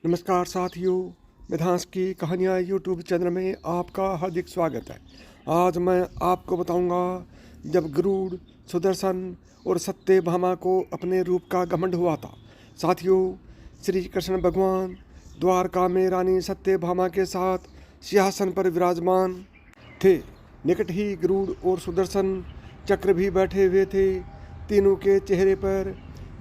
नमस्कार साथियों, मिधांस की कहानियाँ यूट्यूब चैनल में आपका हार्दिक स्वागत है। आज मैं आपको बताऊंगा जब गरुड़, सुदर्शन और सत्यभामा को अपने रूप का घमंड हुआ था। साथियों, श्री कृष्ण भगवान द्वारका में रानी सत्यभामा के साथ सिंहासन पर विराजमान थे। निकट ही गरुड़ और सुदर्शन चक्र भी बैठे हुए थे। तीनों के चेहरे पर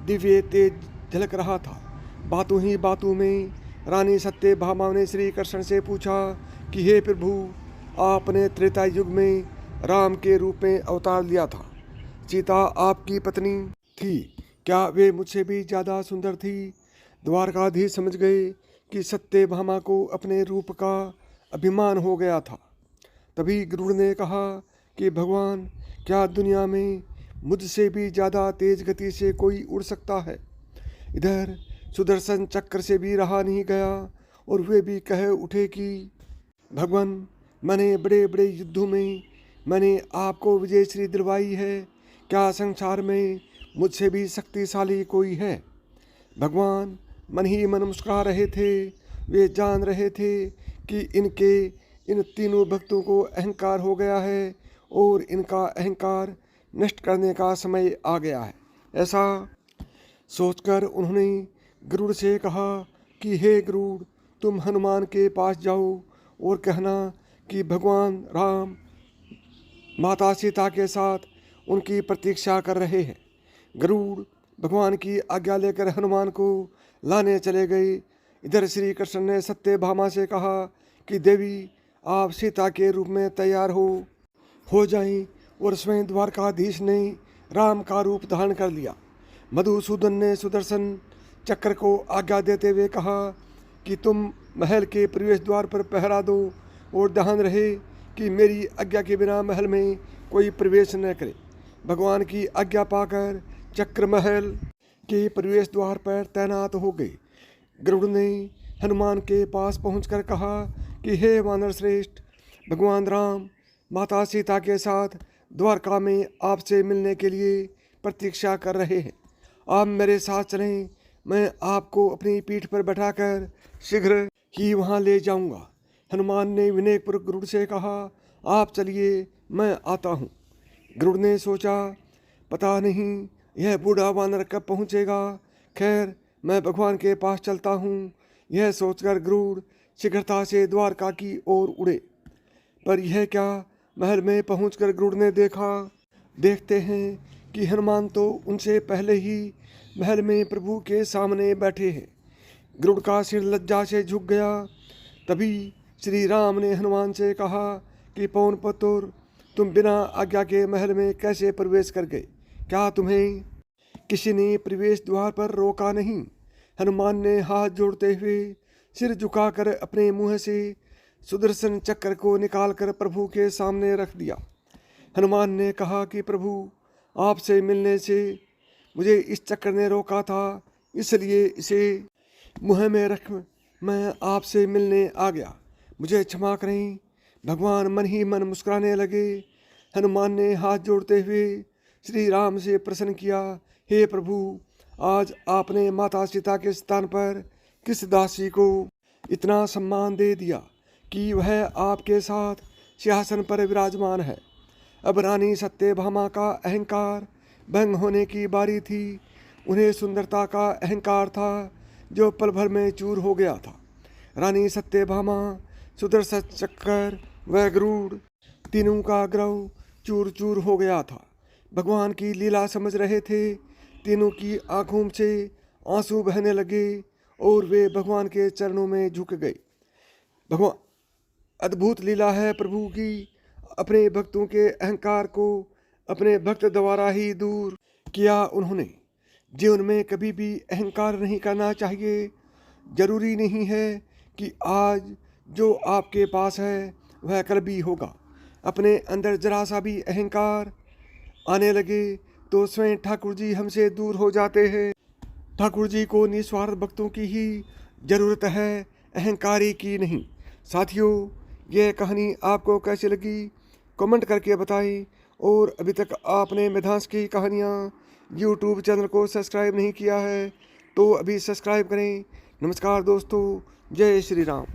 दिव्य तेज झलक रहा था। बातों ही बातों में रानी सत्यभामा ने श्री कृष्ण से पूछा कि हे प्रभु, आपने त्रेता युग में राम के रूप में अवतार लिया था। सीता आपकी पत्नी थी, क्या वे मुझसे भी ज़्यादा सुंदर थी? द्वारकाधीश समझ गए कि सत्यभामा को अपने रूप का अभिमान हो गया था। तभी गरुड़ ने कहा कि भगवान, क्या दुनिया में मुझसे भी ज़्यादा तेज गति से कोई उड़ सकता है? इधर सुदर्शन चक्र से भी रहा नहीं गया और वे भी कह उठे कि भगवान, मैंने बड़े बड़े युद्धों में मैंने आपको विजयश्री दिलवाई है। क्या संसार में मुझसे भी शक्तिशाली कोई है? भगवान मन ही मन मुस्कुरा रहे थे। वे जान रहे थे कि इन तीनों भक्तों को अहंकार हो गया है और इनका अहंकार नष्ट करने का समय आ गया है। ऐसा सोचकर उन्होंने गरुड़ से कहा कि हे गरुड़, तुम हनुमान के पास जाओ और कहना कि भगवान राम माता सीता के साथ उनकी प्रतीक्षा कर रहे हैं। गरुड़ भगवान की आज्ञा लेकर हनुमान को लाने चले गए। इधर श्री कृष्ण ने सत्यभामा से कहा कि देवी, आप सीता के रूप में तैयार हो जाएं। और स्वयं द्वारकाधीश ने राम का रूप धारण कर लिया। मधुसूदन ने सुदर्शन चक्र को आज्ञा देते हुए कहा कि तुम महल के प्रवेश द्वार पर पहरा दो और ध्यान रहे कि मेरी आज्ञा के बिना महल में कोई प्रवेश न करे। भगवान की आज्ञा पाकर चक्र महल के प्रवेश द्वार पर तैनात हो गए। गरुड़ ने हनुमान के पास पहुंचकर कहा कि हे वानर श्रेष्ठ, भगवान राम माता सीता के साथ द्वारका में आपसे मिलने के लिए प्रतीक्षा कर रहे हैं। आप मेरे साथ चलें, मैं आपको अपनी पीठ पर बैठाकर शीघ्र ही वहां ले जाऊंगा। हनुमान ने विनयपूर्वक गरुड़ से कहा, आप चलिए, मैं आता हूँ। गरुड़ ने सोचा, पता नहीं यह बूढ़ा वानर कब पहुँचेगा। खैर, मैं भगवान के पास चलता हूँ। यह सोचकर गरुड़ शीघ्रता से द्वारका की ओर उड़े। पर यह क्या, महल में पहुंचकर गरुड़ ने देखते हैं कि हनुमान तो उनसे पहले ही महल में प्रभु के सामने बैठे हैं। गरुड़ का सिर लज्जा से झुक गया। तभी श्री राम ने हनुमान से कहा कि पवन पुत्र, तुम बिना आज्ञा के महल में कैसे प्रवेश कर गए? क्या तुम्हें किसी ने प्रवेश द्वार पर रोका नहीं? हनुमान ने हाथ जोड़ते हुए सिर झुकाकर अपने मुंह से सुदर्शन चक्र को निकालकर प्रभु के सामने रख दिया। हनुमान ने कहा कि प्रभु, आपसे मिलने से मुझे इस चक्र ने रोका था, इसलिए इसे मुँह में रख मैं आपसे मिलने आ गया। मुझे क्षमा करें। भगवान मन ही मन मुस्कुराने लगे। हनुमान ने हाथ जोड़ते हुए श्री राम से प्रश्न किया, हे प्रभु, आज आपने माता सीता के स्थान पर किस दासी को इतना सम्मान दे दिया कि वह आपके साथ सिंहासन पर विराजमान है? अब रानी सत्यभामा का अहंकार भंग होने की बारी थी। उन्हें सुंदरता का अहंकार था जो पल भर में चूर हो गया था। रानी सत्यभामा, सुदर्शन चक्र व गरुड़, तीनों का ग्रह चूर चूर हो गया था। भगवान की लीला समझ रहे थे। तीनों की आंखों से आंसू बहने लगे और वे भगवान के चरणों में झुक गए। भगवान, अद्भुत लीला है प्रभु की। अपने भक्तों के अहंकार को अपने भक्त द्वारा ही दूर किया उन्होंने। जीवन में कभी भी अहंकार नहीं करना चाहिए। जरूरी नहीं है कि आज जो आपके पास है वह कल भी होगा। अपने अंदर जरा सा भी अहंकार आने लगे तो स्वयं ठाकुर जी हमसे दूर हो जाते हैं। ठाकुर जी को निस्वार्थ भक्तों की ही जरूरत है, अहंकारी की नहीं। साथियों, यह कहानी आपको कैसी लगी कमेंट करके बताएं। और अभी तक आपने मिधांस की कहानियाँ यूट्यूब चैनल को सब्सक्राइब नहीं किया है तो अभी सब्सक्राइब करें नमस्कार दोस्तों, जय श्री राम।